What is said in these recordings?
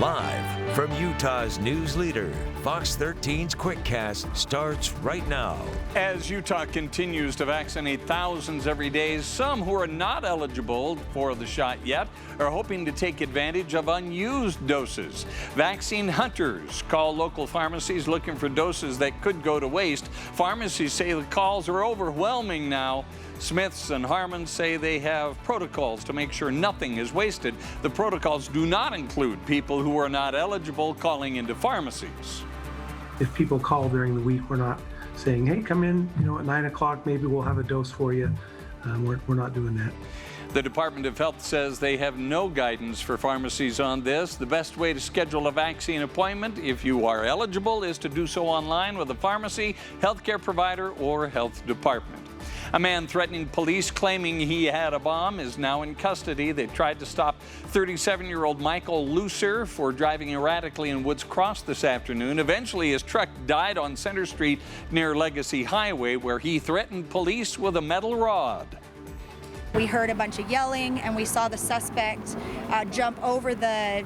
Live from Utah's news leader, Fox 13's Quickcast starts right now. As Utah continues to vaccinate thousands every day, some who are not eligible for the shot yet are hoping to take advantage of unused doses. Vaccine hunters call local pharmacies looking for doses that could go to waste. Pharmacies say the calls are overwhelming now. Smiths and Harmon say they have protocols to make sure nothing is wasted. The protocols do not include people who are not eligible calling into pharmacies. If people call during the week, we're not saying, hey, come in, at 9 o'clock, maybe we'll have a dose for you. We're not doing that. The Department of Health says they have no guidance for pharmacies on this. The best way to schedule a vaccine appointment, if you are eligible, is to do so online with a pharmacy, healthcare provider, or health department. A man threatening police claiming he had a bomb is now in custody. They tried to stop 37-year-old Michael Lucer for driving erratically in Woods Cross this afternoon. Eventually, his truck died on Center Street near Legacy Highway, where he threatened police with a metal rod. We heard a bunch of yelling, and we saw the suspect jump over the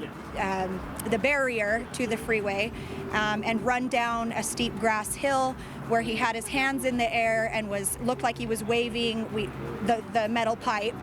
barrier to the freeway and run down a steep grass hill where he had his hands in the air and looked like he was waving the metal pipe.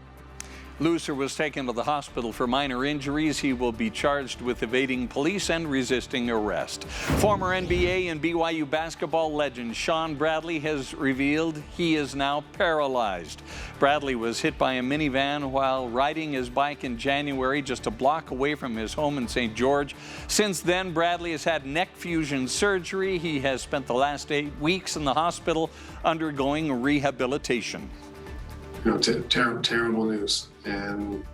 Lucer was taken to the hospital for minor injuries. He will be charged with evading police and resisting arrest. Former NBA and BYU basketball legend Sean Bradley has revealed he is now paralyzed. Bradley was hit by a minivan while riding his bike in January, just a block away from his home in St. George. Since then, Bradley has had neck fusion surgery. He has spent the last 8 weeks in the hospital undergoing rehabilitation. Terrible news. And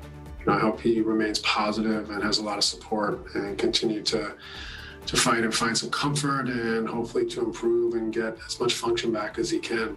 I hope he remains positive and has a lot of support and continue to fight and find some comfort and hopefully to improve and get as much function back as he can.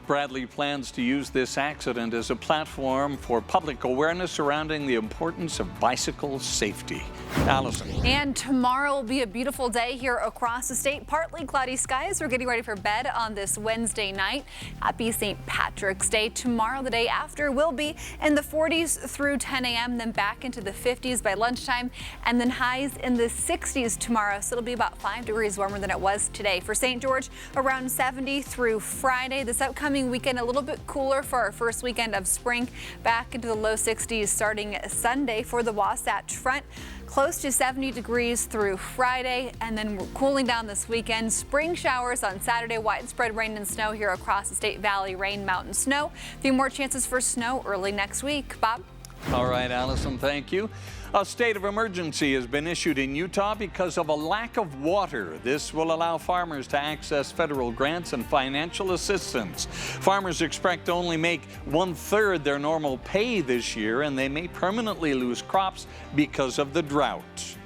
Bradley plans to use this accident as a platform for public awareness surrounding the importance of bicycle safety. Allison. And tomorrow will be a beautiful day here across the state. Partly cloudy skies. We're getting ready for bed on this Wednesday night. Happy St. Patrick's Day. Tomorrow, the day after, will be in the 40s through 10 a.m., then back into the 50s by lunchtime, and then highs in the 60s tomorrow. So it'll be about 5 degrees warmer than it was today. For St. George, around 70 through Friday. This upcoming weekend a little bit cooler for our first weekend of spring, back into the low 60s starting Sunday. For the Wasatch Front, close to 70 degrees through Friday, and then we're cooling down this weekend. Spring showers on Saturday, widespread rain and snow here across the State Valley, rain, mountain snow. A few more chances for snow early next week. Bob? All right, Allison, thank you. A state of emergency has been issued in Utah because of a lack of water. This will allow farmers to access federal grants and financial assistance. Farmers expect to only make 1/3 their normal pay this year, and they may permanently lose crops because of the drought.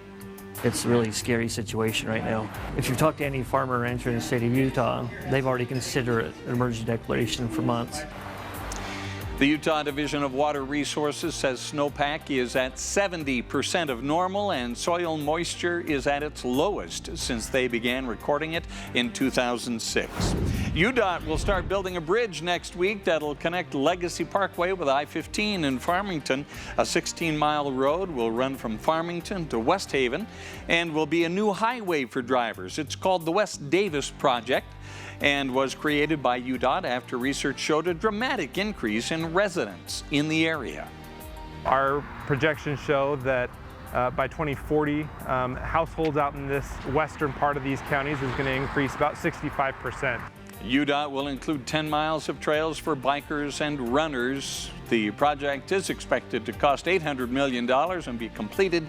It's a really scary situation right now. If you talk to any farmer or rancher in the state of Utah, they've already considered it an emergency declaration for months. The Utah Division of Water Resources says snowpack is at 70% of normal and soil moisture is at its lowest since they began recording it in 2006. UDOT will start building a bridge next week that'll connect Legacy Parkway with I-15 in Farmington. A 16-mile road will run from Farmington to West Haven and will be a new highway for drivers. It's called the West Davis Project and was created by UDOT after research showed a dramatic increase in residents in the area. Our projections show that by 2040, households out in this western part of these counties is going to increase about 65%. UDOT will include 10 miles of trails for bikers and runners. The project is expected to cost $800 million and be completed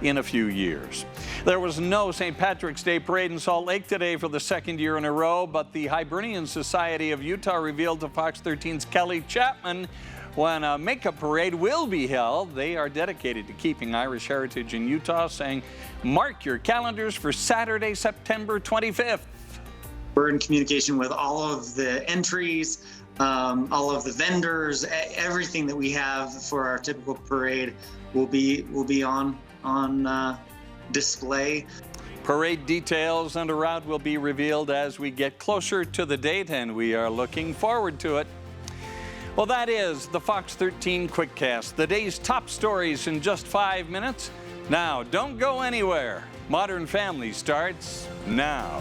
in a few years. There was no St. Patrick's Day parade in Salt Lake today for the second year in a row, but the Hibernian Society of Utah revealed to Fox 13's Kelly Chapman when a makeup parade will be held. They are dedicated to keeping Irish heritage in Utah, saying, mark your calendars for Saturday, September 25th. We're in communication with all of the entries, all of the vendors, everything that we have for our typical parade will be on display. Parade details and a route will be revealed as we get closer to the date, and we are looking forward to it. Well, that is the Fox 13 Quickcast, the day's top stories in just 5 minutes. Now, don't go anywhere. Modern Family starts now.